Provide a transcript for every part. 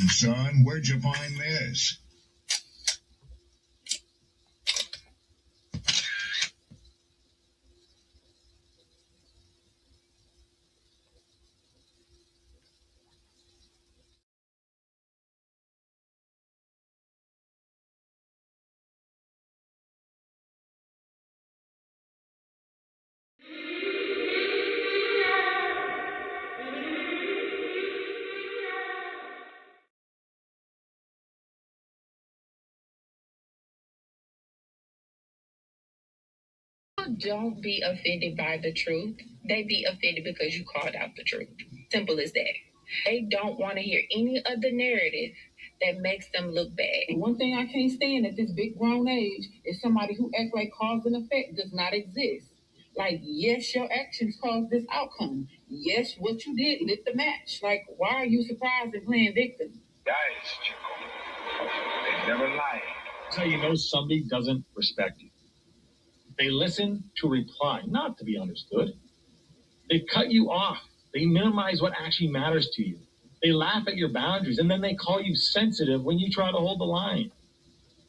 son. Where'd you find this? Don't be offended by the truth. They be offended because you called out the truth. Simple as that. They don't want to hear any other narrative that makes them look bad. One thing I can't stand at this big grown age is somebody who acts like cause and effect does not exist. Like, yes, your actions caused this outcome. Yes, what you did lit the match. Like, why are you surprised and playing victim? Guys, Chico. They never lie. That's how you know somebody doesn't respect you. They listen to reply, not to be understood. They cut you off. They minimize what actually matters to you. They laugh at your boundaries, and then they call you sensitive when you try to hold the line.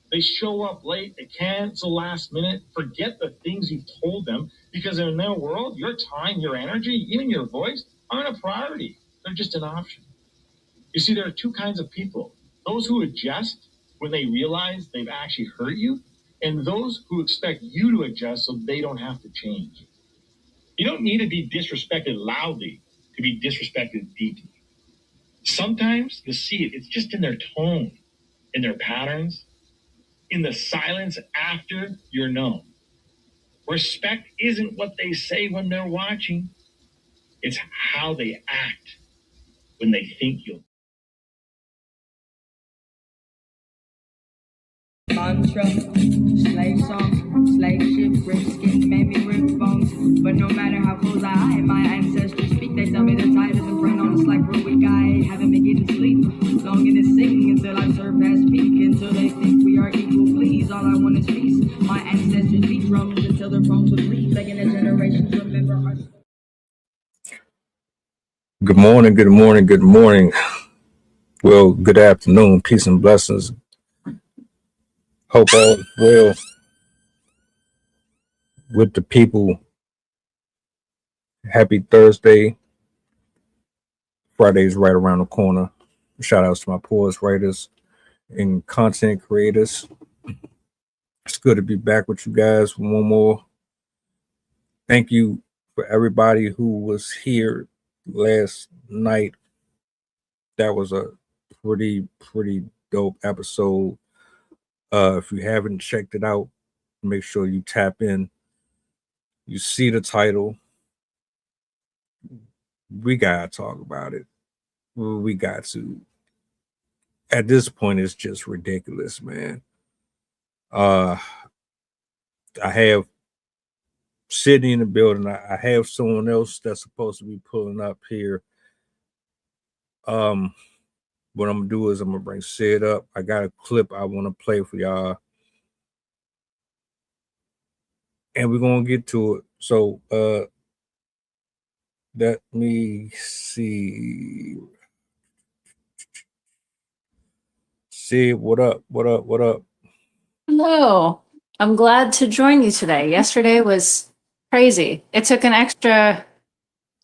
They show up late. They cancel last minute. Forget the things you've told them, because in their world, your time, your energy, even your voice aren't a priority. They're just an option. You see, there are two kinds of people. Those who adjust when they realize they've actually hurt you, and those who expect you to adjust so they don't have to change. You don't need to be disrespected loudly to be disrespected deeply. Sometimes you'll see it. It's just in their tone, in their patterns, in the silence after you're known. Respect isn't what they say when they're watching. It's how they act when they think you'll. Mantra, slave song, slave ship, rip skin, made me rip bones. But no matter how close I hide, my ancestors speak. They tell me the tide isn't friend on us like real weak. I haven't been getting sleep. Longing to sing until I surpass peak. Until they think we are equal, please. All I want is peace. My ancestors beat drums until their bones would bleed. Begging the generations remember our. Good morning, good morning, good morning. Well, good afternoon. Peace and blessings. Hope all is well with the people. Happy Thursday. Friday's right around the corner. Shout outs to my poets, writers, and content creators. It's good to be back with you guys for one more. Thank you for everybody who was here last night. That was a pretty dope episode. If you haven't checked it out, make sure you tap in. You see the title. We gotta talk about it. We got to. At this point, it's just ridiculous, man. I have Sydney in the building. I have someone else that's supposed to be pulling up here. What I'm gonna do is I'm gonna bring Sid up. I got a clip I want to play for y'all, and we're gonna get to it. So, let me see. Sid, what up? What up? What up? Hello. I'm glad to join you today. Yesterday was crazy. It took an extra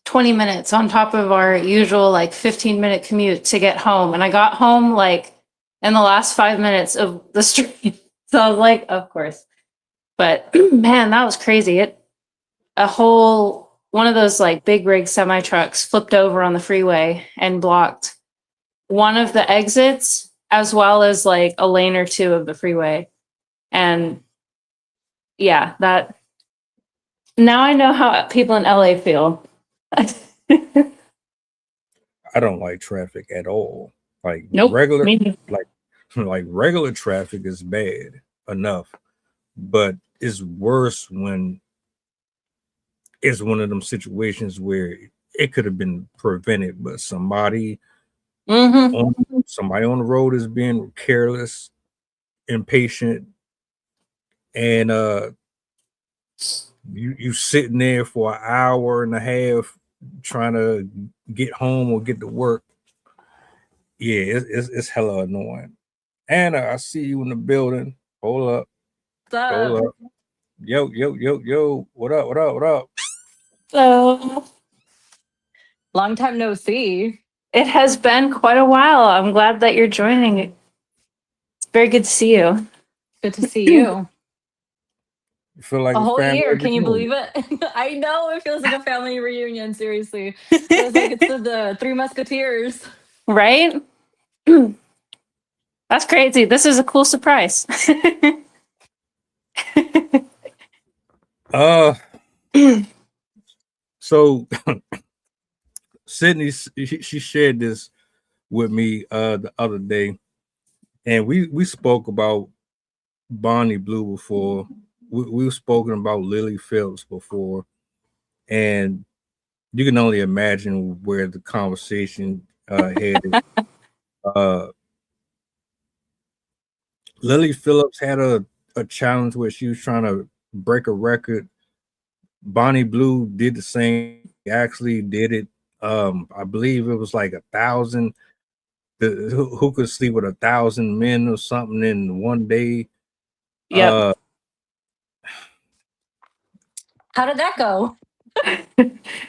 20 minutes on top of our usual 15-minute commute to get home. And I got home in the last 5 minutes of the stream. So I was like, of course. But man, that was crazy. One of those big rig semi trucks flipped over on the freeway and blocked one of the exits as well as a lane or two of the freeway. And yeah, that now I know how people in LA feel. I don't like traffic at all. Nope, regular, me neither. like regular traffic is bad enough, but it's worse when it's one of them situations where it could have been prevented, but somebody on the road is being careless, impatient, and you sitting there for an hour and a half trying to get home or get to work, Yeah, it's hella annoying. Anna, I see you in the building. Hold up. What's Hold up? up. Yo. What up? What up? What up? So Long time no see. it has been quite a while. I'm glad that you're joining. It's very good to see you. Good to see you. You feel like A a whole family year. Can you believe reunion. it? I know it feels like a family reunion, seriously. Feels like it's the Three Musketeers. Right? That's crazy. This is a cool surprise. Uh, so Sydney, she shared this with me the other day, and we spoke about Bonnie Blue before. We've spoken about Lily Phillips before, and you can only imagine where the conversation headed. uh, Lily Phillips had a challenge where she was trying to break a record. Bonnie Blue did the same. Actually, did it. I believe it was like 1,000. Who could sleep with 1,000 men or something in one day? Yep. How did that go?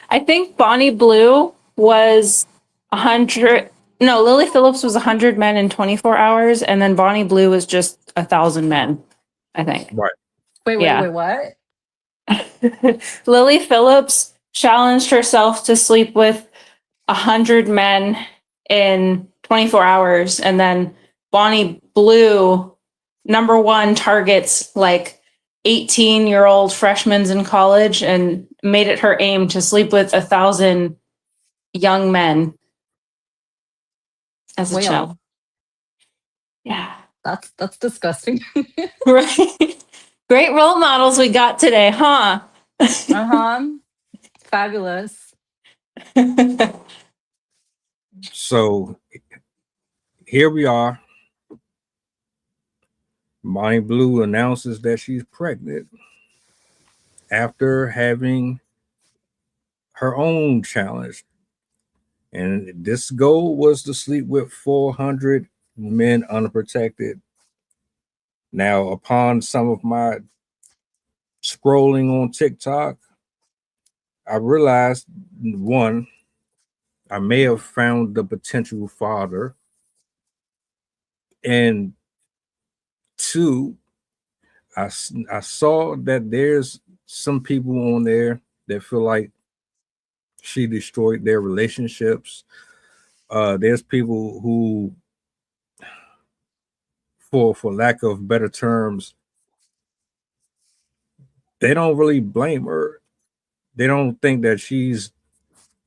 I think Bonnie Blue was 100. No, Lily Phillips was 100 men in 24 hours, and then Bonnie Blue was just 1,000 men, I think. Right. Wait, Yeah. what? Lily Phillips challenged herself to sleep with 100 men in 24 hours, and then Bonnie Blue, number one, targets like 18-year-old freshmen in college and made it her aim to sleep with 1,000 young men as a child. Well, Yeah. that's disgusting. Right. Great role models we got today, huh? Uh-huh. Fabulous. So here we are. Bonnie Blue announces that she's pregnant after having her own challenge. And this goal was to sleep with 400 men unprotected. Now, upon some of my scrolling on TikTok, I realized one, I may have found the potential father. And two, I saw that there's some people on there that feel like she destroyed their relationships. There's people who, for lack of better terms, they don't really blame her. They don't think that she's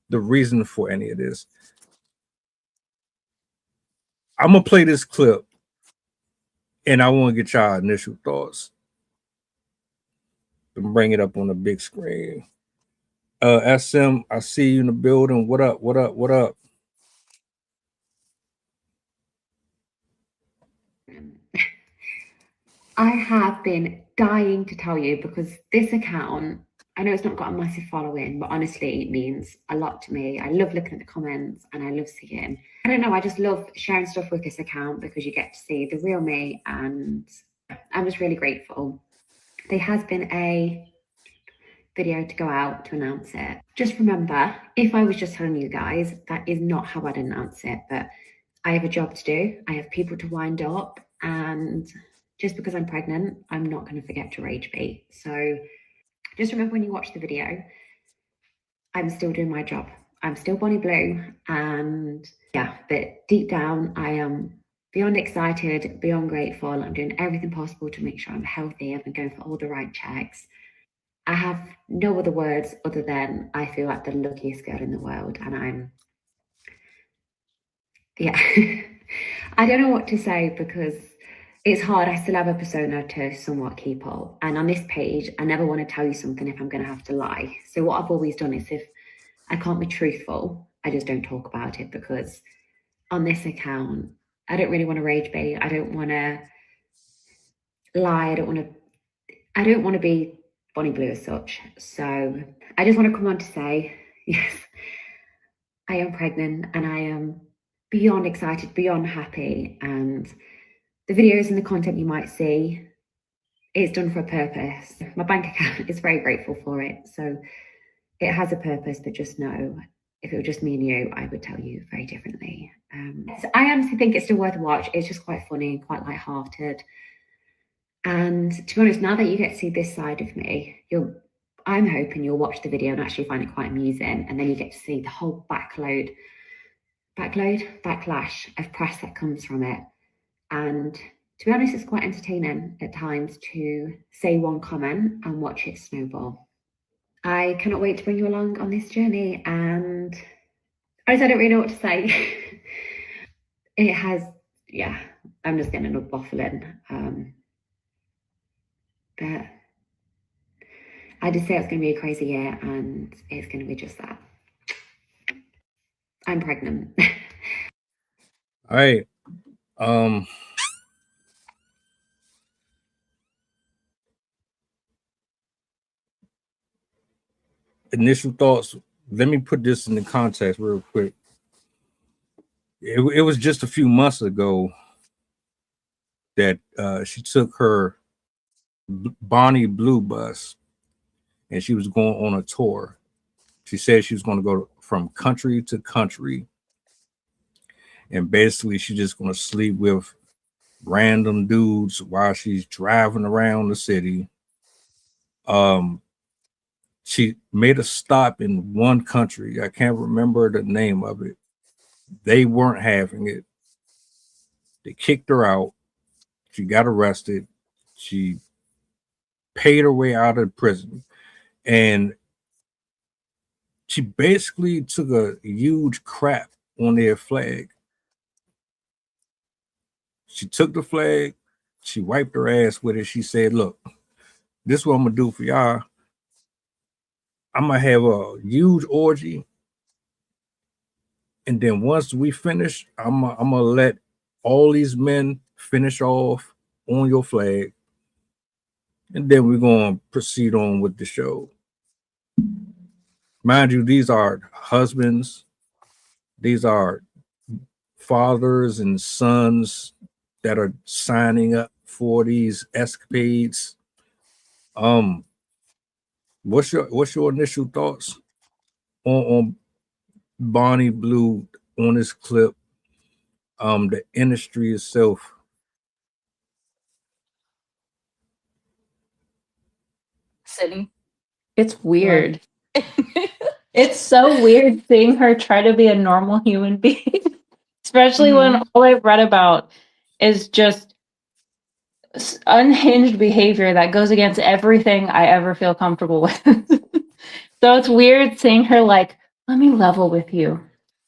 the reason for any of this. I'm gonna play this clip, and I want to get y'all initial thoughts. And bring it up on the big screen. SM, I see you in the building. What up? What up? What up? I have been dying to tell you because this account, I know it's not got a massive following, but honestly, it means a lot to me. I love looking at the comments and I love seeing. I don't know, I just love sharing stuff with this account because you get to see the real me, and I'm just really grateful. There has been a video to go out to announce it. Just remember, if I was just telling you guys, that is not how I'd announce it, but I have a job to do. I have people to wind up, and just because I'm pregnant, I'm not going to forget to rage bait. So just remember, when you watch the video, I'm still doing my job. I'm still Bonnie Blue, and yeah, but deep down, I am beyond excited, beyond grateful. I'm doing everything possible to make sure I'm healthy. I've been going for all the right checks. I have no other words other than I feel like the luckiest girl in the world, and I don't know what to say because it's hard. I still have a persona to somewhat keep up. And on this page, I never want to tell you something if I'm going to have to lie. So what I've always done is, if I can't be truthful, I just don't talk about it, because on this account, I don't really want to rage bait. I don't want to lie. I don't want to be Bonnie Blue as such. So I just want to come on to say, yes, I am pregnant, and I am beyond excited, beyond happy. And the videos and the content you might see, it's done for a purpose. My bank account is very grateful for it. So it has a purpose, but just know, if it were just me and you, I would tell you very differently. So I honestly think it's still worth a watch. It's just quite funny and quite lighthearted. And to be honest, now that you get to see this side of me, I'm hoping you'll watch the video and actually find it quite amusing. And then you get to see the whole backlash of press that comes from it. And to be honest, it's quite entertaining at times to say one comment and watch it snowball. I cannot wait to bring you along on this journey, and I don't really know what to say. It has, yeah, I'm just getting enough waffling. But I just say it's going to be a crazy year, and it's going to be just that. I'm pregnant. All right. Initial thoughts. Let me put this in the context real quick. It was just a few months ago that she took her Bonnie Blue bus and she was going on a tour. She said she was going to go from country to country, and basically she's just going to sleep with random dudes while she's driving around the city. She made a stop in one country. I can't remember the name of it. They weren't having it. They kicked her out. She got arrested. She paid her way out of prison. And she basically took a huge crap on their flag. She took the flag. She wiped her ass with it. She said, look, this is what I'm going to do for y'all. I'm going to have a huge orgy. And then once we finish, I'm going to let all these men finish off on your flag. And then we're going to proceed on with the show. Mind you, these are husbands. These are fathers and sons that are signing up for these escapades. What's your initial thoughts on Bonnie Blue, on this clip, the industry itself? Sydney. It's weird. It's so weird seeing her try to be a normal human being, especially when all I've read about is just unhinged behavior that goes against everything I ever feel comfortable with. So it's weird seeing her like, let me level with you.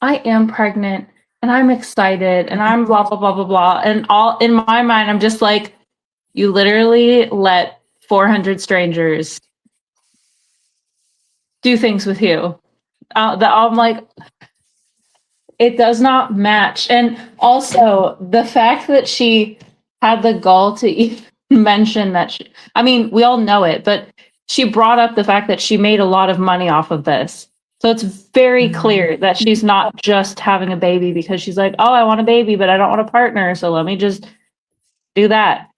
I am pregnant and I'm excited and I'm blah, blah, blah, blah, blah. And all in my mind, I'm just like, you literally let 400 strangers do things with you. I'm like, it does not match. And also the fact that she had the gall to even mention that I mean, we all know it, but she brought up the fact that she made a lot of money off of this. So it's very clear that she's not just having a baby because she's like, oh, I want a baby, but I don't want a partner. So let me just do that.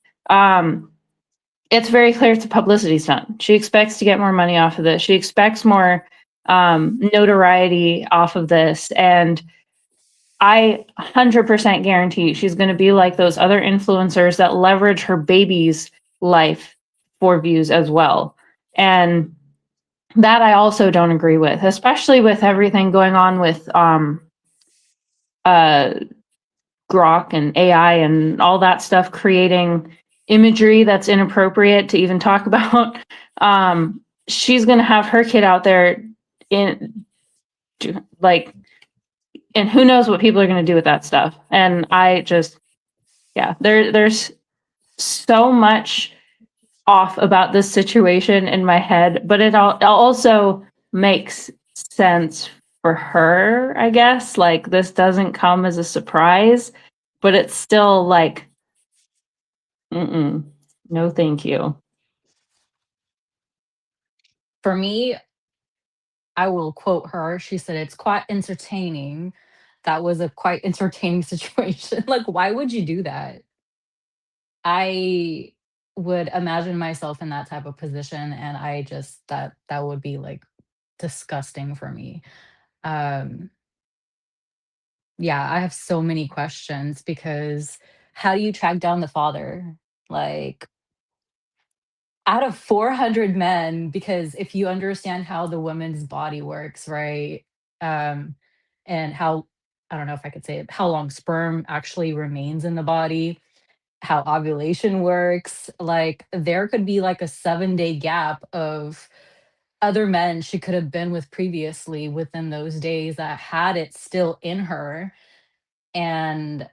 It's very clear it's a publicity stunt. She expects to get more money off of this. She expects more notoriety off of this. And I 100% guarantee she's going to be like those other influencers that leverage her baby's life for views as well. And that I also don't agree with, especially with everything going on with Grok and AI and all that stuff, creating imagery that's inappropriate to even talk about. She's going to have her kid out there in like, and who knows what people are going to do with that stuff. And I just, yeah, there's so much off about this situation in my head, but it also makes sense for her, I guess. Like, this doesn't come as a surprise, but it's still like, no, thank you. For me, I will quote her. She said, it's quite entertaining that was a quite entertaining situation. Like, why would you do that? I would imagine myself in that type of position, and I just that would be like disgusting for me. Um, yeah, I have so many questions because how do you track down the father? Like, out of 400 men, because if you understand how the woman's body works, right? Um, and how, I don't know if I could say it, how long sperm actually remains in the body, how ovulation works, like there could be like a 7-day gap of other men she could have been with previously within those days that had it still in her. And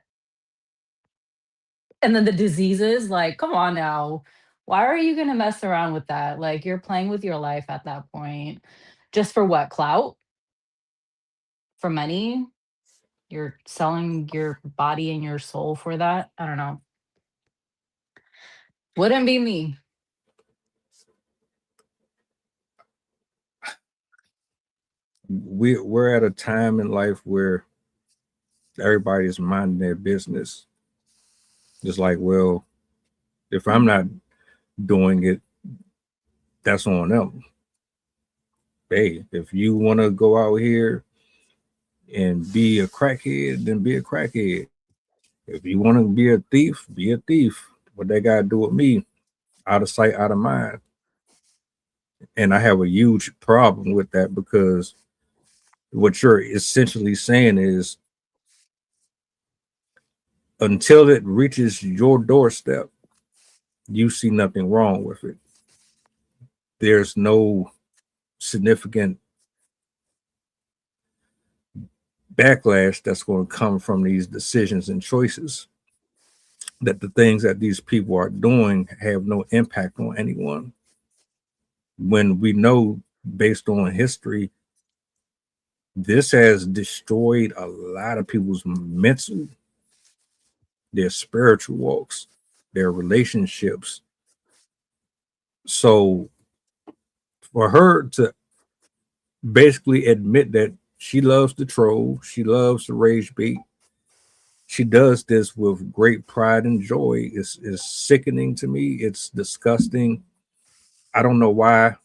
and then the diseases, like, come on now. Why are you gonna mess around with that? Like, you're playing with your life at that point. Just for what? Clout? For money? You're selling your body and your soul for that? I don't know. Wouldn't be me. We're at a time in life where everybody's minding their business. It's like, well, if I'm not doing it, that's on them. Hey, if you want to go out here and be a crackhead, then be a crackhead. If you want to be a thief, be a thief. What they got to do with me? Out of sight, out of mind. And I have a huge problem with that because what you're essentially saying is until it reaches your doorstep, you see nothing wrong with it. There's no significant backlash that's going to come from these decisions and choices. That the things that these people are doing have no impact on anyone. When we know, based on history, this has destroyed a lot of people's mental, their spiritual walks, their relationships. So for her to basically admit that she loves to troll, she loves to rage bait, she does this with great pride and joy. It's sickening to me. It's disgusting. I don't know why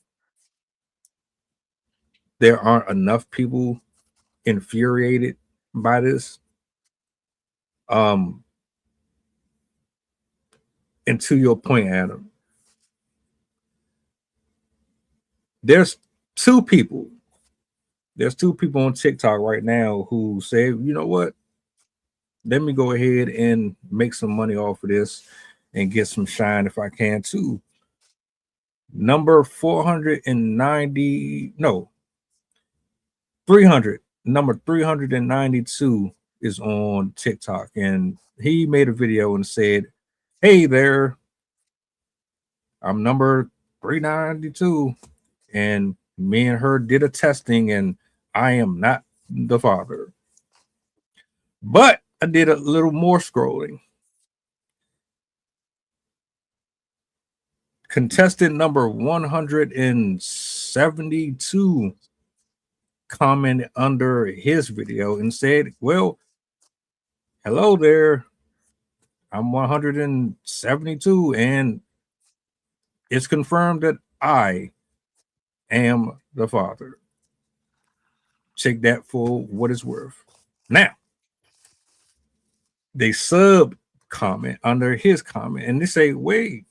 there aren't enough people infuriated by this. Um, and to your point, Adam, there's two people. There's two people on TikTok right now who say, you know what? Let me go ahead and make some money off of this and get some shine if I can too. Number 490, no, 300. Number 392 is on TikTok, and he made a video and said, "Hey there, I'm number 392, and me and her did a testing, and I am not the father." But I did a little more scrolling. Contestant number 172 commented under his video and said, "Well, hello there. I'm 172, and it's confirmed that I am the father." Take that for what it's worth. Now, they sub comment under his comment and they say, "Wait,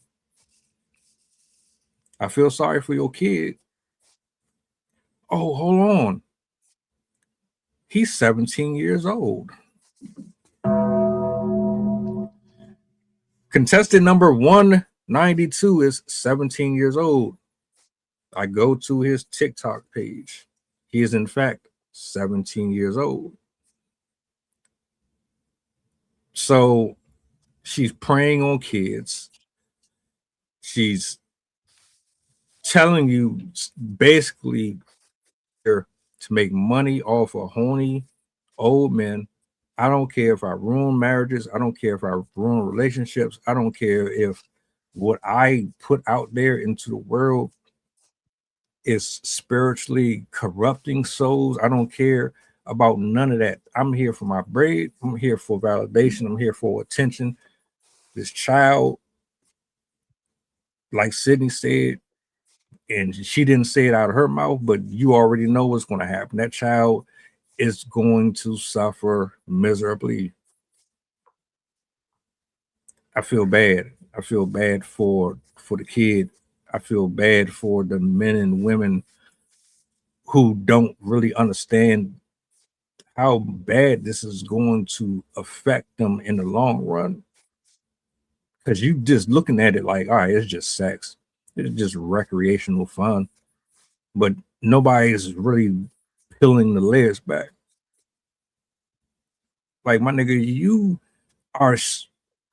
I feel sorry for your kid." Oh, hold on. He's 17 years old. Contestant number 192 is 17 years old. I go to his TikTok page. He is, in fact, 17 years old. So she's preying on kids. She's telling you basically to make money off of horny old men. I don't care if I ruin marriages. I don't care if I ruin relationships. I don't care if what I put out there into the world is spiritually corrupting souls. I don't care. about none of that. I'm here for my bread. I'm here for validation. I'm here for attention. This child, like Sydney said, and she didn't say it out of her mouth, but you already know what's going to happen. That child is going to suffer miserably. I feel bad. I feel bad for the kid. I feel bad for the men and women who don't really understand how bad this is going to affect them in the long run. Because you just looking at it like, all right, it's just sex. It's just recreational fun. But nobody's really peeling the layers back. Like, my nigga, you are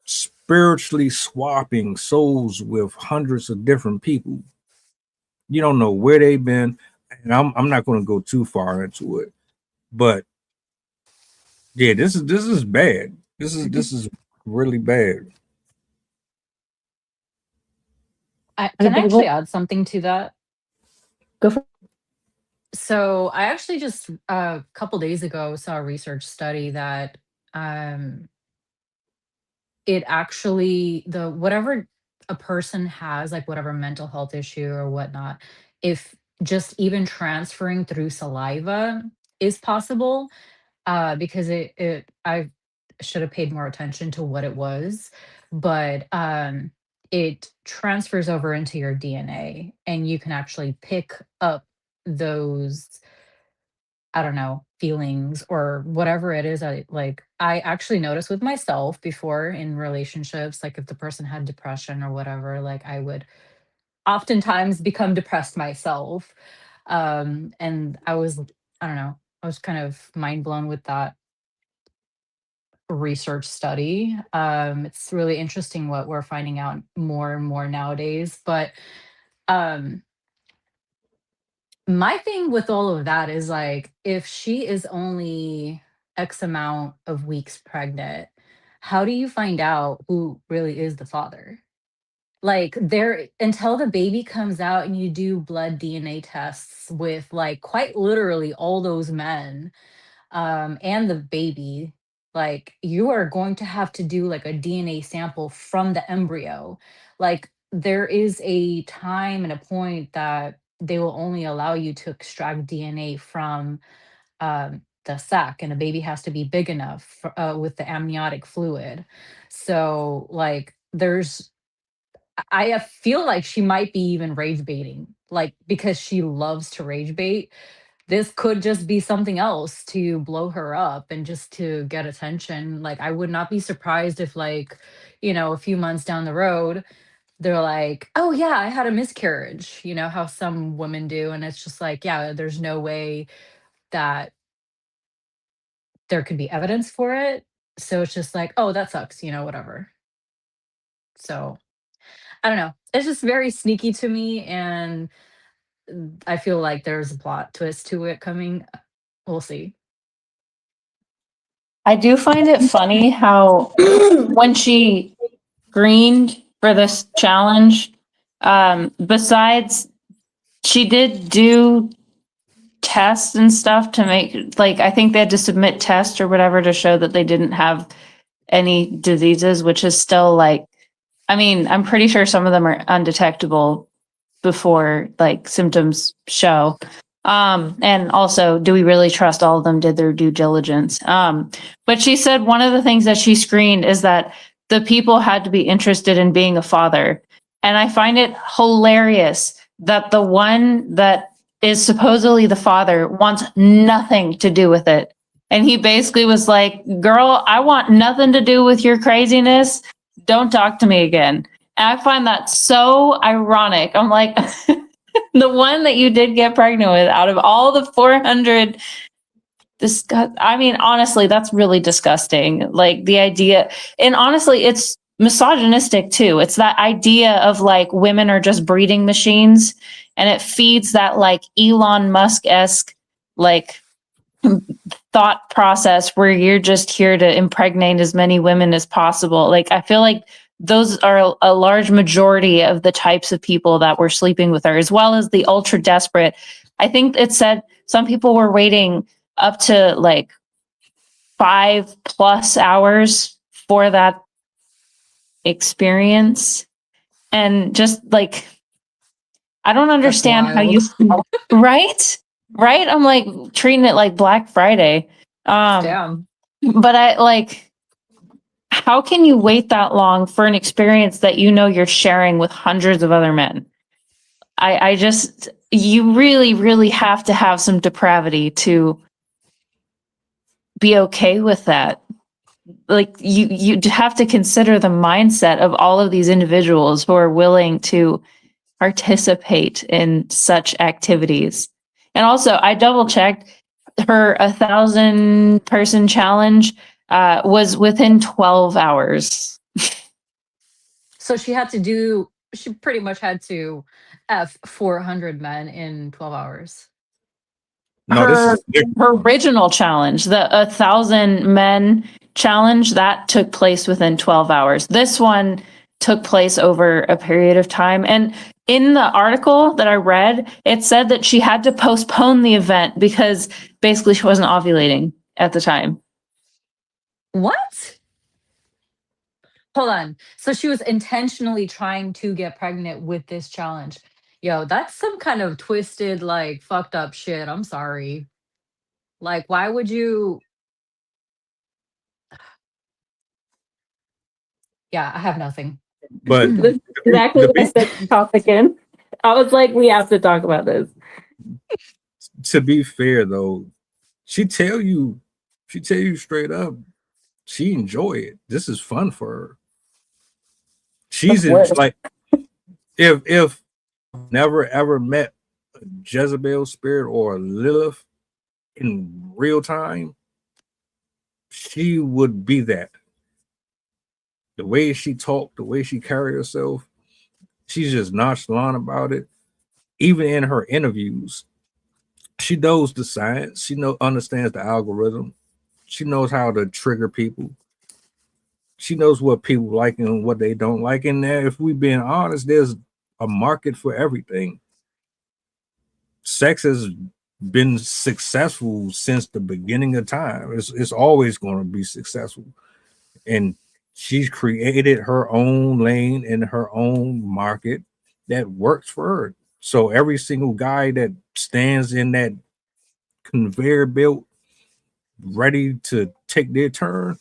spiritually swapping souls with hundreds of different people. You don't know where they've been. And I'm not going to go too far into it. But yeah, this is bad. This is really bad. Can I actually add something to that? Go for it. So I actually just a couple days ago saw a research study that it actually the whatever a person has, like whatever mental health issue or whatnot, if just even transferring through saliva is possible, because I should have paid more attention to what it was, but it transfers over into your DNA and you can actually pick up those, I don't know, feelings or whatever it is. I actually noticed with myself before in relationships, like if the person had depression or whatever, like I would oftentimes become depressed myself. And I don't know, I was kind of mind blown with that research study. It's really interesting what we're finding out more and more nowadays. But um, my thing with all of that is like, if she is only X amount of weeks pregnant, how do you find out who really is the father? Like, there, until the baby comes out and you do blood DNA tests with like quite literally all those men, and the baby, like you are going to have to do like a DNA sample from the embryo. Like, there is a time and a point that they will only allow you to extract DNA from the sac, and a baby has to be big enough with the amniotic fluid. So, like, I feel like she might be even rage baiting, like because she loves to rage bait. This could just be something else to blow her up and just to get attention. Like, I would not be surprised if, like, a few months down the road, they're like, oh, yeah, I had a miscarriage, how some women do. And it's just like, yeah, there's no way that there could be evidence for it. So it's just like, oh, that sucks, whatever. So I don't know. It's just very sneaky to me. And I feel like there's a plot twist to it coming. We'll see. I do find it funny how when she screened for this challenge, besides she did do tests and stuff to make, like, I think they had to submit tests or whatever to show that they didn't have any diseases, which is still like, I mean, I'm pretty sure some of them are undetectable before like symptoms show. And also, do we really trust all of them did their due diligence? But she said one of the things that she screened is that the people had to be interested in being a father. And I find it hilarious that the one that is supposedly the father wants nothing to do with it. And he basically was like, girl, I want nothing to do with your craziness. Don't talk to me again. And I find that so ironic. I'm like, the one that you did get pregnant with out of all the 400, I mean, honestly, that's really disgusting. Like, the idea, and honestly, it's misogynistic too. It's that idea of like women are just breeding machines, and it feeds that like Elon Musk-esque like thought process where you're just here to impregnate as many women as possible. Like, I feel like those are a large majority of the types of people that were sleeping with her, as well as the ultra desperate. I think it said some people were waiting up to like 5+ hours for that experience. And just like, I don't understand how you, right? Right? I'm like treating it like Black Friday. Damn. But I like, how can you wait that long for an experience that you know you're sharing with hundreds of other men? I just, you really, really have to have some depravity to be okay with that. Like you have to consider the mindset of all of these individuals who are willing to participate in such activities. And also, I double checked, her 1,000-person challenge was within 12 hours. So she pretty much had to F 400 men in 12 hours. No, her original challenge, the 1,000 men challenge, that took place within 12 hours. This one took place over a period of time. And in the article that I read, it said that she had to postpone the event because basically she wasn't ovulating at the time. What? Hold on. So she was intentionally trying to get pregnant with this challenge. Yo, that's some kind of twisted, like, fucked up shit. I'm sorry. Like, why would you? Yeah, I have nothing. but This is exactly what I said to topic in. I was like, we have to talk about this. to be fair though, she tell you straight up, she enjoy it. This is fun for her. She's like, if never ever met a Jezebel spirit or a Lilith in real time, she would be that. The way she talked, the way she carried herself, she's just nonchalant about it. Even in her interviews, she knows the science. She understands the algorithm. She knows how to trigger people. She knows what people like and what they don't like. And if we're being honest, there's a market for everything. Sex has been successful since the beginning of time. It's always going to be successful. And she's created her own lane in her own market that works for her. So every single guy that stands in that conveyor belt ready to take their turn,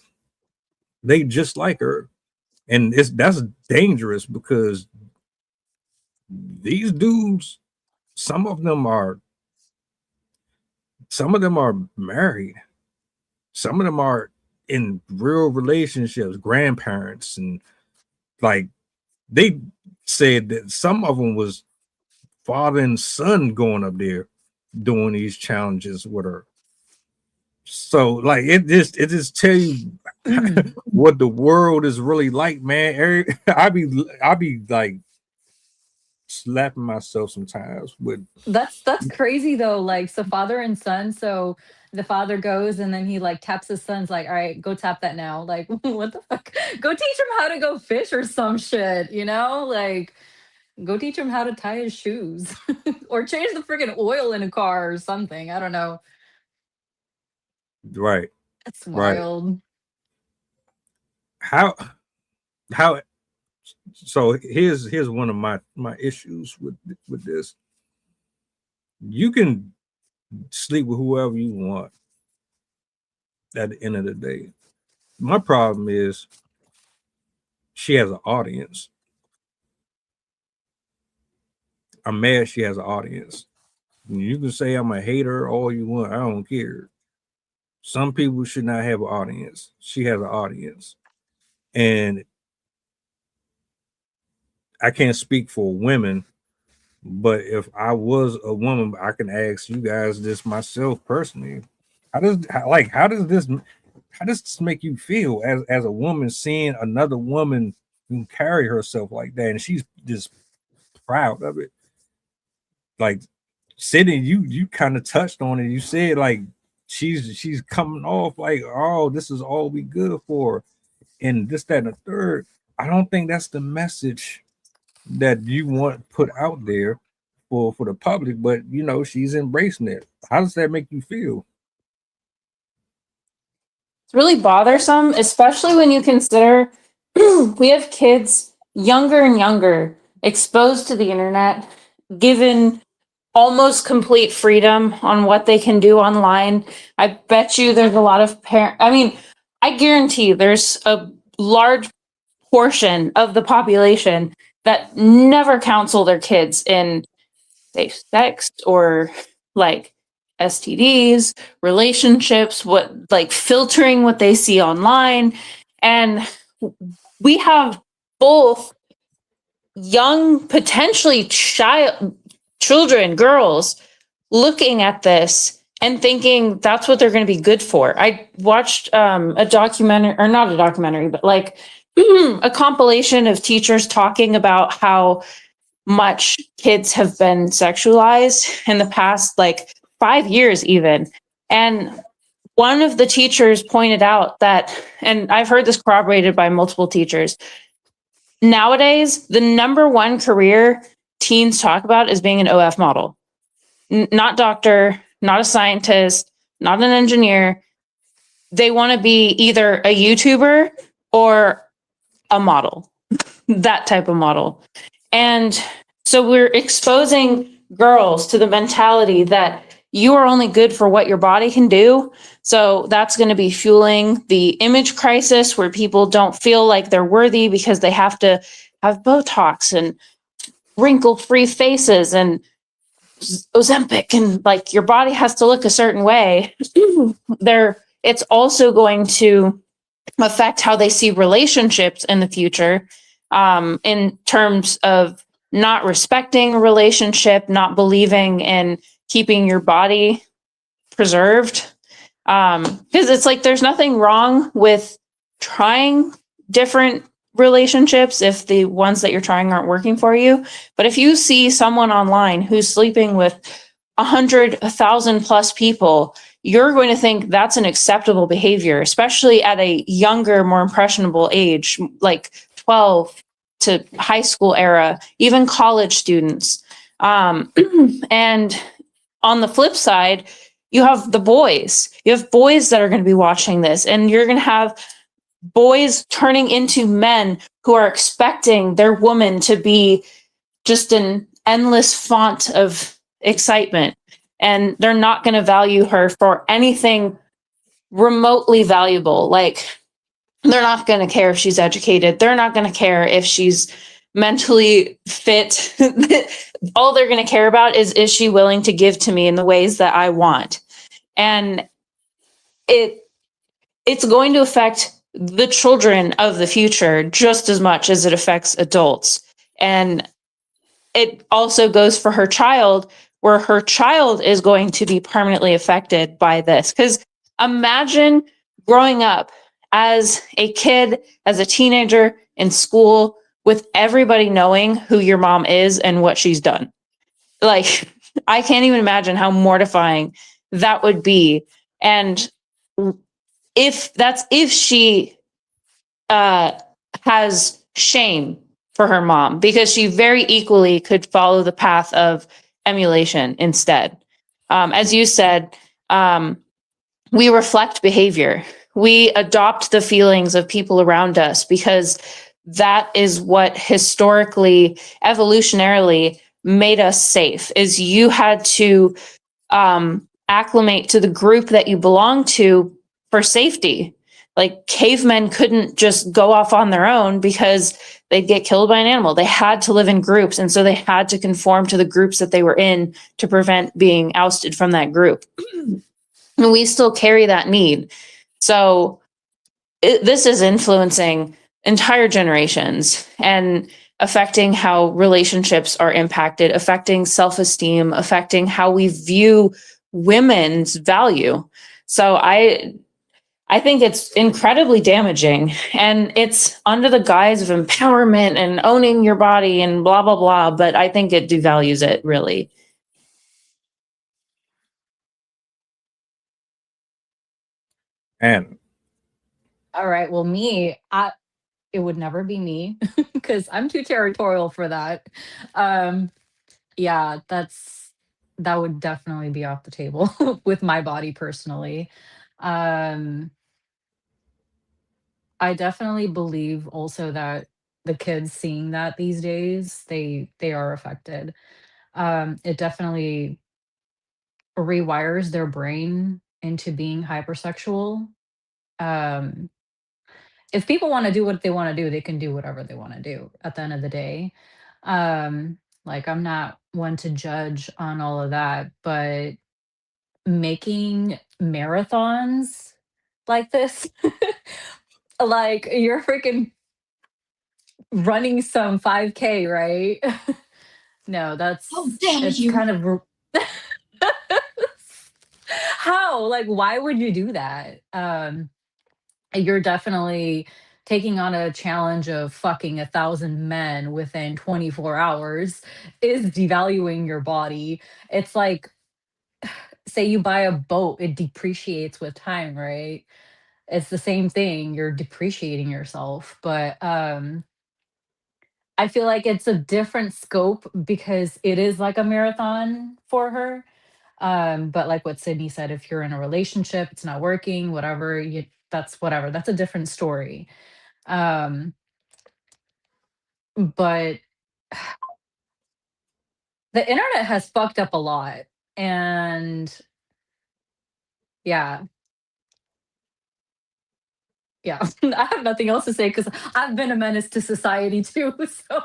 they just like her. And that's dangerous because these dudes, some of them are married, some of them are in real relationships, grandparents, and like they said that some of them was father and son going up there doing these challenges with her. So like it just tell you what the world is really like, man. I be like slapping myself sometimes with That's crazy though. Like, so father and son. So the father goes and then he like taps his son's like, all right, go tap that now. Like, what the fuck? Go teach him how to go fish or some shit, you know? Like, go teach him how to tie his shoes or change the freaking oil in a car or something. I don't know. right. That's Right. wild. How so here's one of my issues with this. You can sleep with whoever you want at the end of the day. My problem is she has an audience. I'm mad she has an audience. You can say I'm a hater all you want. I don't care. Some people should not have an audience. She has an audience. And I can't speak for women, but if I was a woman, I can ask you guys this myself personally. How does this make you feel as a woman seeing another woman carry herself like that, and she's just proud of it? Like Sydney, you kind of touched on it. You said like she's coming off like, oh, this is all we good for, and this, that, and the third. I don't think that's the message that you want put out there for the public, but she's embracing it. How does that make you feel? It's really bothersome, especially when you consider we have kids younger and younger exposed to the internet, given almost complete freedom on what they can do online. I bet you there's a lot of parents. I mean, I guarantee there's a large portion of the population that never counsel their kids in safe sex or like STDs, relationships, what like filtering what they see online. And we have both young, potentially children, girls looking at this and thinking that's what they're going to be good for. I watched a documentary, or not a documentary, but like a compilation of teachers talking about how much kids have been sexualized in the past like 5 years even. And one of the teachers pointed out that, and I've heard this corroborated by multiple teachers, nowadays the number one career teens talk about is being an OF model. Not doctor, not a scientist, not an engineer. They want to be either a YouTuber or a model, that type of model. And so we're exposing girls to the mentality that you are only good for what your body can do. So that's going to be fueling the image crisis where people don't feel like they're worthy because they have to have Botox and wrinkle-free faces and Ozempic, and like your body has to look a certain way. It's also going to affect how they see relationships in the future, in terms of not respecting a relationship, not believing in keeping your body preserved. Because it's like there's nothing wrong with trying different relationships if the ones that you're trying aren't working for you. But if you see someone online who's sleeping with 1,000 plus people, you're going to think that's an acceptable behavior, especially at a younger, more impressionable age, like 12 to high school era, even college students. And on the flip side, you have the boys. You have boys that are going to be watching this, and you're going to have boys turning into men who are expecting their woman to be just an endless font of excitement. And they're not going to value her for anything remotely valuable. Like, they're not going to care if she's educated. They're not going to care if she's mentally fit. All they're going to care about is she willing to give to me in the ways that I want? And it's going to affect the children of the future just as much as it affects adults. And it also goes for her child, where her child is going to be permanently affected by this. Because imagine growing up as a kid, as a teenager in school, with everybody knowing who your mom is and what she's done. Like, I can't even imagine how mortifying that would be. And if she has shame for her mom, because she very equally could follow the path of emulation instead. As you said, we reflect behavior. We adopt the feelings of people around us because that is what historically, evolutionarily made us safe, is you had to acclimate to the group that you belong to for safety. Like, cavemen couldn't just go off on their own because they'd get killed by an animal. They had to live in groups, and so they had to conform to the groups that they were in to prevent being ousted from that group. And we still carry that need. So this is influencing entire generations and affecting how relationships are impacted, affecting self-esteem, affecting how we view women's value. So I think it's incredibly damaging, and it's under the guise of empowerment and owning your body and blah, blah, blah. But I think it devalues it, really. And All right. Well, it would never be me because I'm too territorial for that. Yeah, that would definitely be off the table with my body personally. Um, I definitely believe also that the kids seeing that these days, they are affected. It definitely rewires their brain into being hypersexual. Um, if people want to do what they want to do, they can do whatever they want to do at the end of the day. Like I'm not one to judge on all of that, but making marathons like this, like you're freaking running some 5K, right? No, How dare it's you? kind of how, like, why would you do that? You're definitely taking on a challenge of fucking 1,000 men within 24 hours is devaluing your body. It's like, say you buy a boat, it depreciates with time, right? It's the same thing. You're depreciating yourself. But I feel like it's a different scope because it is like a marathon for her. But like what Sydney said, if you're in a relationship, it's not working, whatever, that's whatever. That's a different story. Um, but the internet has fucked up a lot. And yeah, yeah. I have nothing else to say because I've been a menace to society too. So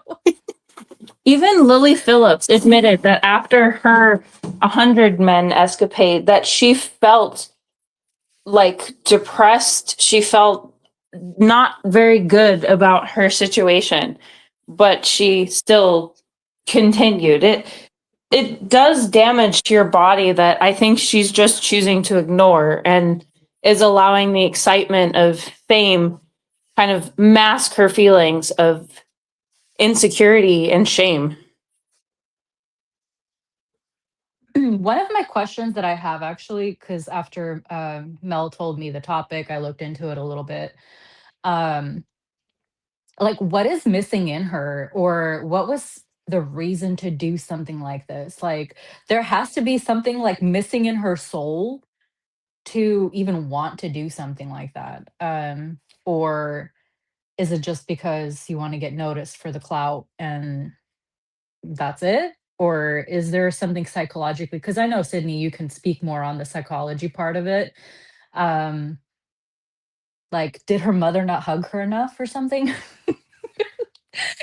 Even Lily Phillips admitted that after her 100 Men escapade, that she felt like depressed. She felt not very good about her situation, but she still continued. It does damage to your body that I think she's just choosing to ignore and is allowing the excitement of fame kind of mask her feelings of insecurity and shame. one of my questions that I have actually, because after Mel told me the topic, I looked into it a little bit. Um, like, what is missing in her, or what was the reason to do something like this? Like, there has to be something like missing in her soul to even want to do something like that. Or is it just because you want to get noticed for the clout and that's it? Or is there something psychologically? Because I know, Sydney, you can speak more on the psychology part of it. Um, like, did her mother not hug her enough or something?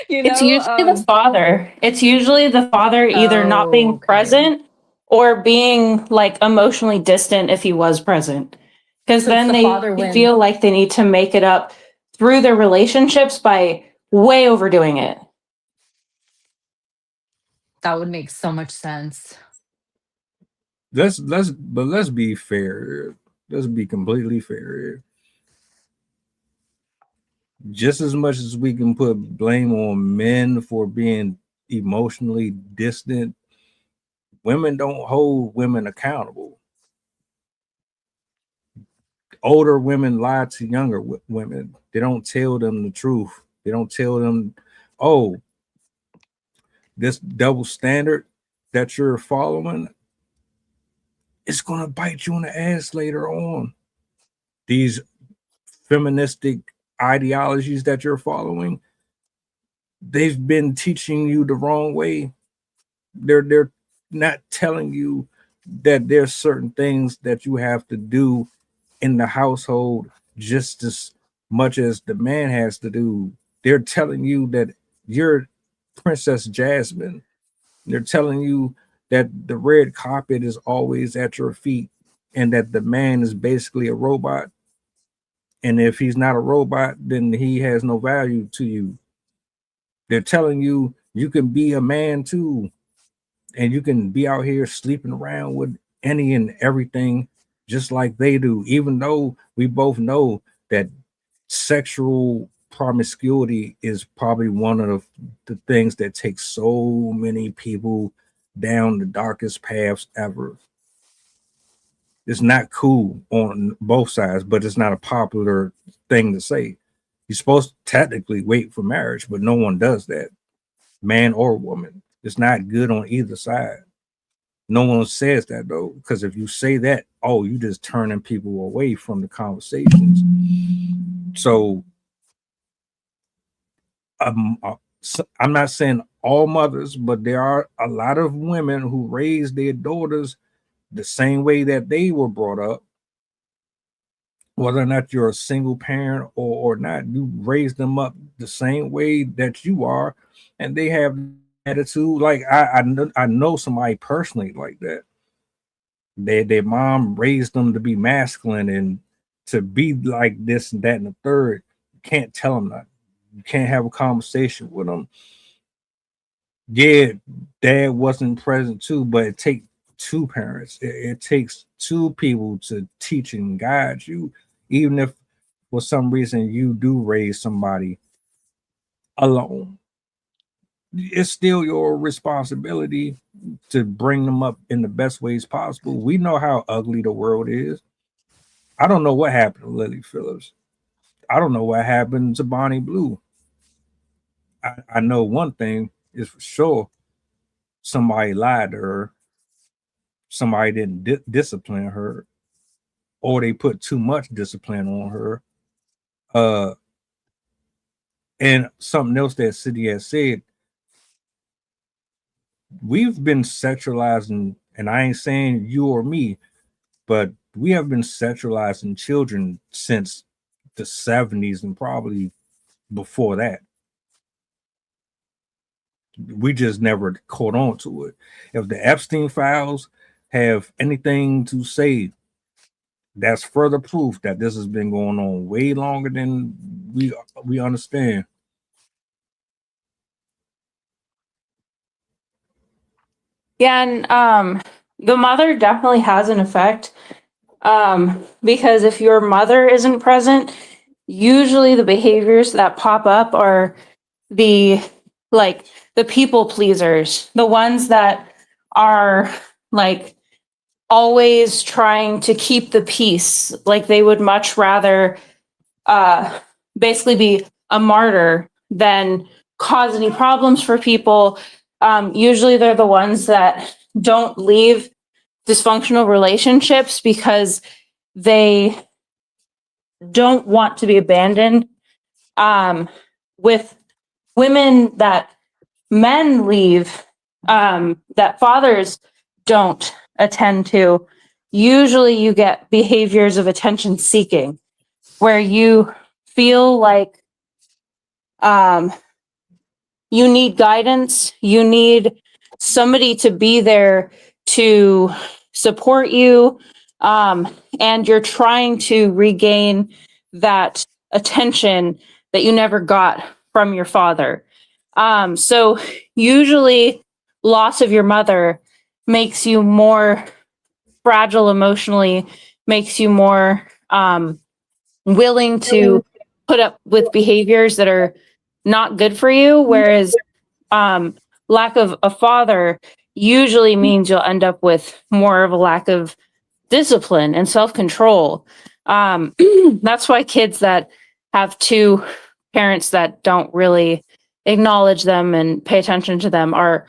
you It's know? usually the father. It's usually the father either not Oh, being okay. present or being like emotionally distant if he was present. Because So it's then the they father when feel like they need to make it up through their relationships by way overdoing it. that would make so much sense. Let's be fair. Let's be completely fair. Just as much as we can put blame on men for being emotionally distant, women don't hold women accountable. Older women lie to younger women. They don't tell them the truth. They don't tell them, oh, this double standard that you're following, it's going to bite you in the ass later on. These feministic ideologies that you're following, they've been teaching you the wrong way. They're not telling you that there's certain things that you have to do in the household just as much as the man has to do. They're telling you that you're Princess Jasmine. They're telling you that the red carpet is always at your feet and that the man is basically a robot. And if he's not a robot, then he has no value to you. They're telling you you can be a man too, and you can be out here sleeping around with any and everything just like they do, even though we both know that sexual promiscuity is probably one of the things that takes so many people down the darkest paths ever. It's not cool on both sides, but it's not a popular thing to say. You're supposed to technically wait for marriage, but no one does that, man or woman. It's not good on either side. No one says that though, because if you say that, oh, you just turning people away from the conversations. So I'm not saying all mothers, but there are a lot of women who raise their daughters the same way that they were brought up. Whether or not you're a single parent or not, you raise them up the same way that you are, and they have attitude. Like I know somebody personally like that. Their mom raised them to be masculine and to be like this and that and the third. You can't tell them that. You can't have a conversation with them. Yeah, dad wasn't present too, but it takes two parents. It takes two people to teach and guide you, even if for some reason you do raise somebody alone. It's still your responsibility to bring them up in the best ways possible. We know how ugly the world is. I don't know what happened to Lily Phillips. I don't know what happened to Bonnie Blue. I know one thing is for sure: somebody lied to her. Somebody didn't discipline her, or they put too much discipline on her. Uh, and something else that City has said: we've been sexualizing, and I ain't saying you or me, but we have been sexualizing children since the 70s and probably before that. We just never caught on to it. If the Epstein files have anything to say, that's further proof that this has been going on way longer than we understand. Yeah, and the mother definitely has an effect. Because if your mother isn't present, usually the behaviors that pop up are the like the people pleasers, the ones that are like always trying to keep the peace. Like they would much rather basically be a martyr than cause any problems for people. Usually they're the ones that don't leave dysfunctional relationships because they don't want to be abandoned. With women that men leave, that fathers don't attend to, usually you get behaviors of attention seeking where you feel like you need guidance, you need somebody to be there to support you, and you're trying to regain that attention that you never got from your father. So usually loss of your mother makes you more fragile emotionally, makes you more willing to put up with behaviors that are not good for you, whereas lack of a father usually means you'll end up with more of a lack of discipline and self-control. That's why kids that have two parents that don't really acknowledge them and pay attention to them are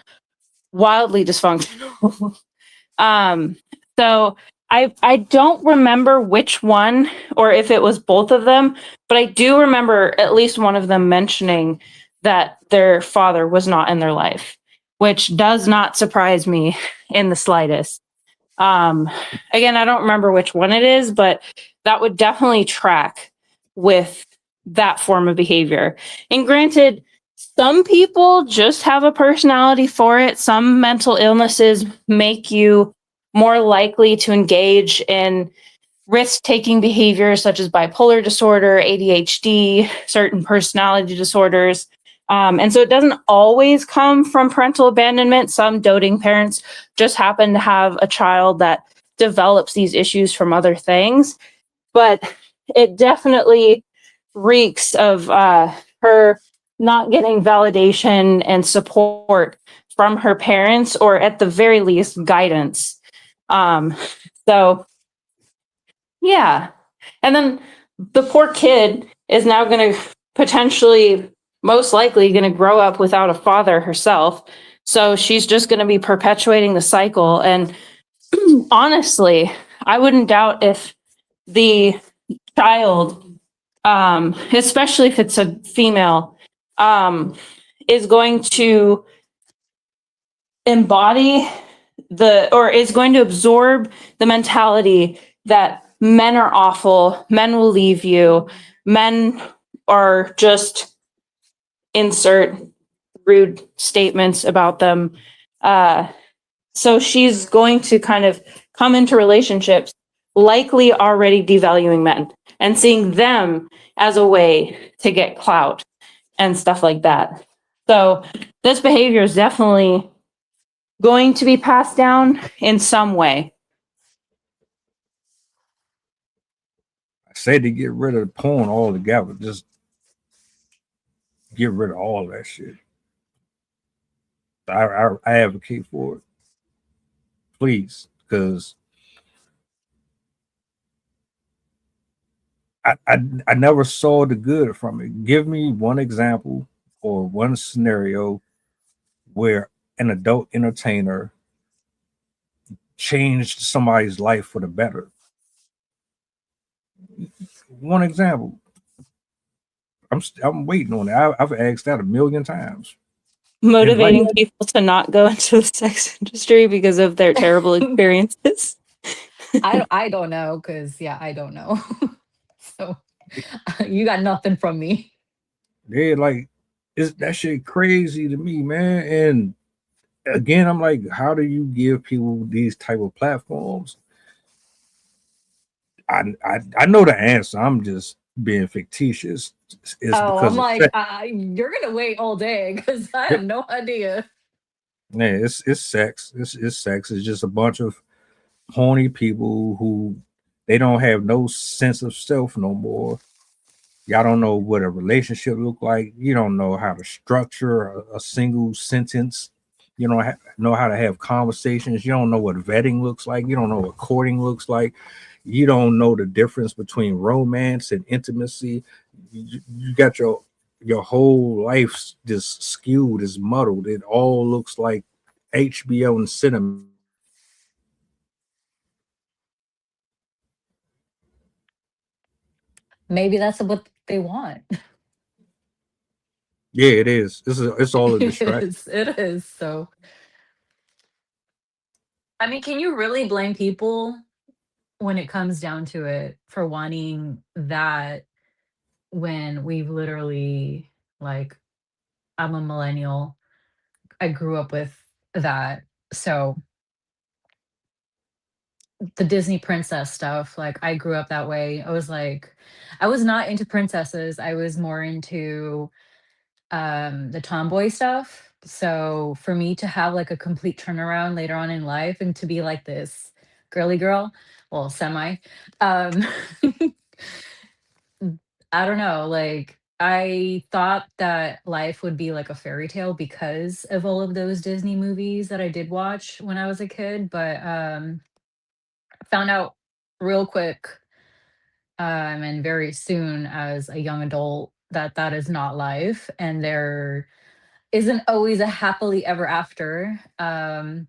wildly dysfunctional. So I don't remember which one or if it was both of them, but I do remember at least one of them mentioning that their father was not in their life, which does not surprise me in the slightest. Again, I don't remember which one it is, but that would definitely track with that form of behavior. And granted, some people just have a personality for it. Some mental illnesses make you more likely to engage in risk-taking behaviors such as bipolar disorder, ADHD, certain personality disorders. And so it doesn't always come from parental abandonment. Some doting parents just happen to have a child that develops these issues from other things. But it definitely reeks of her not getting validation and support from her parents, or at the very least, guidance. So, yeah. And then the poor kid is now going to potentially, most likely, going to grow up without a father herself. So she's just going to be perpetuating the cycle. And honestly, I wouldn't doubt if the child, especially if it's a female, is going to embody is going to absorb the mentality that men are awful, men will leave you, men are just insert rude statements about them. So she's going to kind of come into relationships likely already devaluing men and seeing them as a way to get clout and stuff like that. So this behavior is definitely going to be passed down in some way. I say to get rid of the porn altogether. Just get rid of all that shit. I advocate for it. Please, because I never saw the good from it. Give me one example or one scenario where an adult entertainer changed somebody's life for the better. One example. I'm waiting on it. I've asked that a million times. Motivating people to not go into the sex industry because of their terrible experiences. I don't know, because I don't know. So you got nothing from me. Yeah, like that shit crazy to me, man. And again, I'm like, how do you give people these type of platforms? I know the answer. I'm just being fictitious. I'm like, you're gonna wait all day because I have no idea. Yeah, it's sex. It's sex. It's just a bunch of horny people who they don't have no sense of self no more. Y'all don't know what a relationship look like. You don't know how to structure a single sentence. You don't know how to have conversations. You don't know what vetting looks like. You don't know what courting looks like. You don't know the difference between romance and intimacy. You got your whole life just skewed, is muddled. It all looks like HBO and cinema. Maybe that's what they want. Yeah, it is. It's all a distraction. It is. So, I mean, can you really blame people when it comes down to it for wanting that when we've literally, like, I'm a millennial. I grew up with that. So the Disney princess stuff, like I grew up that way. I was not into princesses. I was more into the tomboy stuff. So for me to have like a complete turnaround later on in life and to be like this girly girl, well, semi, um I don't know, like I thought that life would be like a fairy tale because of all of those Disney movies that I did watch when I was a kid, but found out real quick and very soon as a young adult that that is not life and there isn't always a happily ever after. And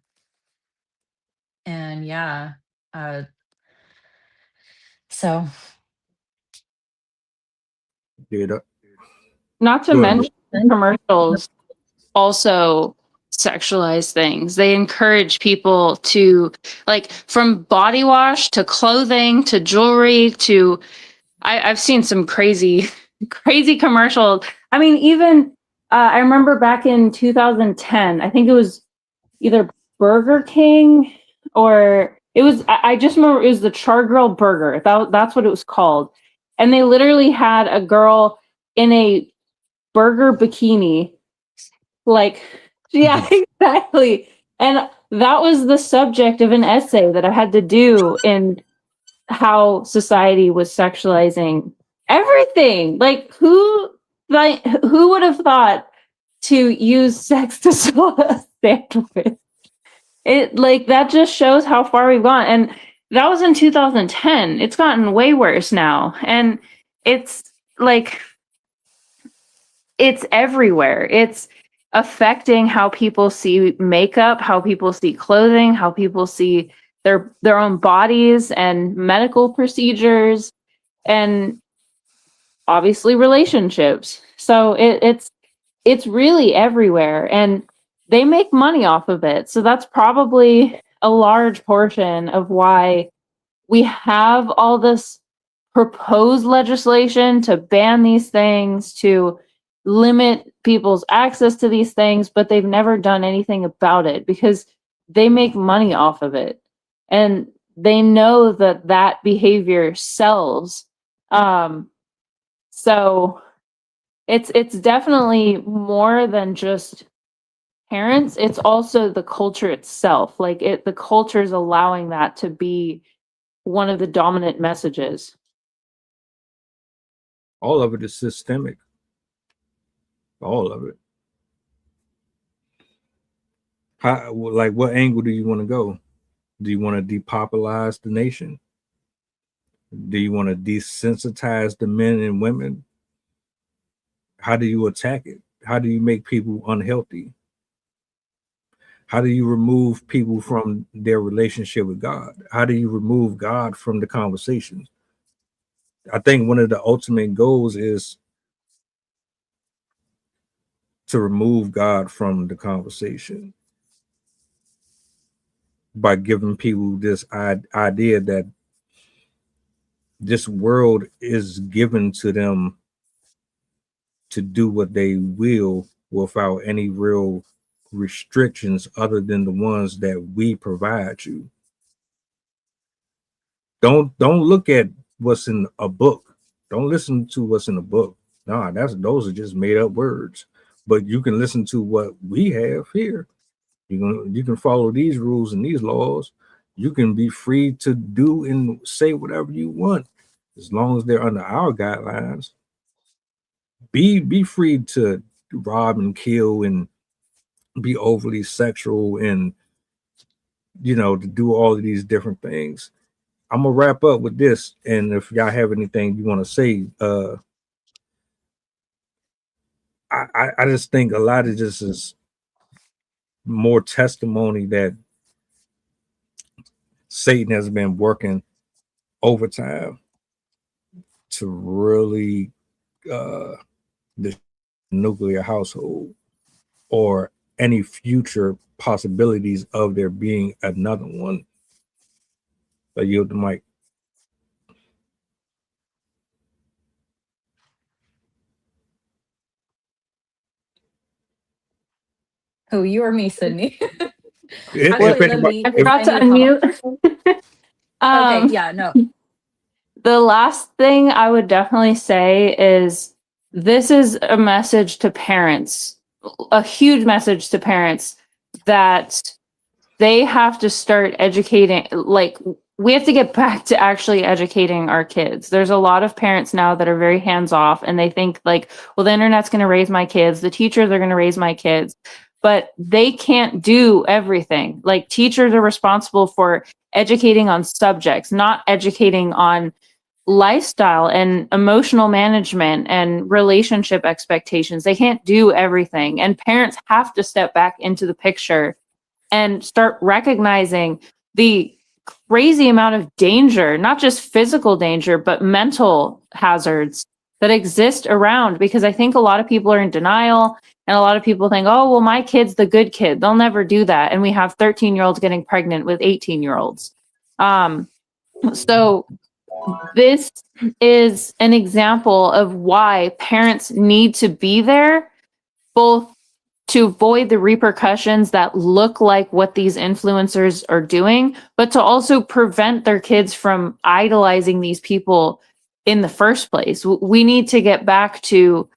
yeah, uh, so Yeah, Not to go ahead. mention commercials also sexualize things. They encourage people to, like, from body wash to clothing to jewelry to I've seen some crazy crazy commercials. I mean, even I remember back in 2010, I think it was either Burger King or I just remember it was the Chargirl Burger. That's what it was called. And they literally had a girl in a burger bikini, like, yeah, exactly. And that was the subject of an essay that I had to do in how society was sexualizing everything. Who would have thought to use sex to sell a sandwich? It, like, that just shows how far we've gone. And that was in 2010. It's gotten way worse now. And it's like it's everywhere. It's affecting how people see makeup, how people see clothing, how people see their own bodies and medical procedures and obviously relationships. So it's it's really everywhere, and they make money off of it. So that's probably a large portion of why we have all this proposed legislation to ban these things, to limit people's access to these things, but they've never done anything about it because they make money off of it. And they know that that behavior sells. So it's definitely more than just parents. It's also the culture itself. Like the culture is allowing that to be one of the dominant messages. All of it is systemic. All of it. How, like, what angle do you want to go? Do you want to depopularize the nation? Do you want to desensitize the men and women? How do you attack it? How do you make people unhealthy? How do you remove people from their relationship with God? How do you remove God from the conversations? I think one of the ultimate goals is to remove God from the conversation by giving people this idea that this world is given to them to do what they will without any real restrictions other than the ones that we provide you. Don't look at what's in a book. Don't listen to what's in a book. Nah, those are just made up words. But you can listen to what we have here. You can follow these rules and these laws. You can be free to do and say whatever you want as long as they're under our guidelines. Be free to rob and kill and be overly sexual and to do all of these different things. I'm gonna wrap up with this, and if y'all have anything you want to say, I just think a lot of this is more testimony that Satan has been working overtime to really the nuclear household or any future possibilities of there being another one. I yield the mic. Who, you or me, Sydney? If Actually, let anybody, me, I because forgot I to need to come up. unmute. Okay, yeah, no. The last thing I would definitely say is this is a message to parents, a huge message to parents that they have to start educating. Like, we have to get back to actually educating our kids. There's a lot of parents now that are very hands off and they think, like, well, the internet's going to raise my kids, the teachers are going to raise my kids, but they can't do everything. Like, teachers are responsible for educating on subjects, not educating on lifestyle and emotional management and relationship expectations. They can't do everything. And parents have to step back into the picture and start recognizing the crazy amount of danger, not just physical danger, but mental hazards that exist around. Because I think a lot of people are in denial and a lot of people think, oh, well, my kid's the good kid. They'll never do that. And we have 13-year-olds getting pregnant with 18-year-olds. So this is an example of why parents need to be there, both to avoid the repercussions that look like what these influencers are doing, but to also prevent their kids from idolizing these people in the first place. We need to get back to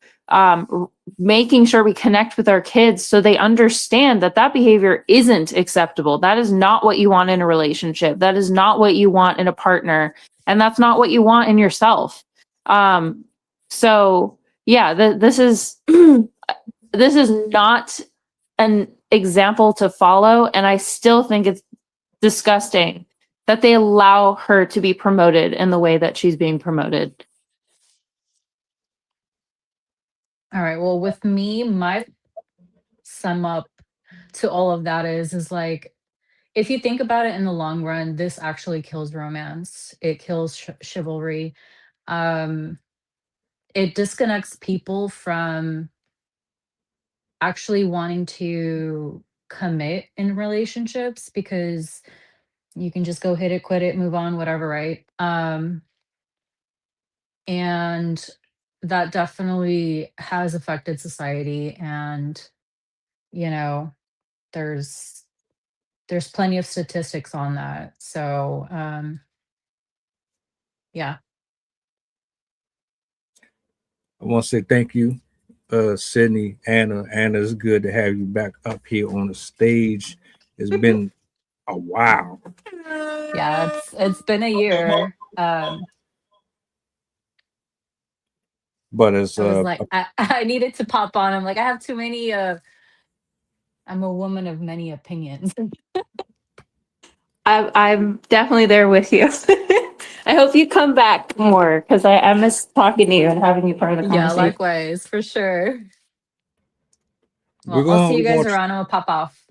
making sure we connect with our kids so they understand that that behavior isn't acceptable. That is not what you want in a relationship. That is not what you want in a partner. And that's not what you want in yourself. So yeah, this is this is not an example to follow. And I still think it's disgusting that they allow her to be promoted in the way that she's being promoted. All right. Well, with me, my sum up to all of that is like, if you think about it in the long run, this actually kills romance. It kills chivalry. It disconnects people from actually wanting to commit in relationships, because you can just go hit it, quit it, move on, whatever, right? And that definitely has affected society. And, you know, there's plenty of statistics on that. So, yeah. I want to say thank you, Sydney, Anna. Anna, it's good to have you back up here on the stage. It's been a while. Yeah, it's been a year. But it's I was like, I needed to pop on. I'm like, I have too many. I'm a woman of many opinions. I'm definitely there with you. I hope you come back more because I miss talking to you and having you part of the Yeah, conversation. likewise, for sure. we're Well, I'll see going. you We're guys going. around. I'll pop off.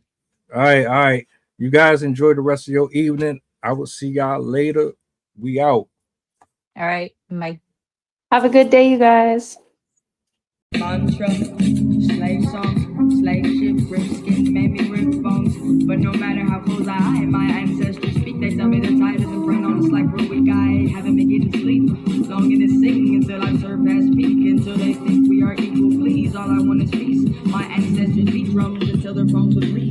All right, all right. You guys enjoy the rest of your evening. I will see y'all later. We out. All right, bye. Have a good day, you guys. Mantra, slave song, slave ship, rip skin, made me rip bones. But no matter how close I hide, my ancestors speak. They tell me the tide isn't front on us like we're weak. I haven't been getting sleep. Longing to sing until I surpass peak. Until they think we are equal, please. All I want is peace. My ancestors beat drums until their bones would bleed.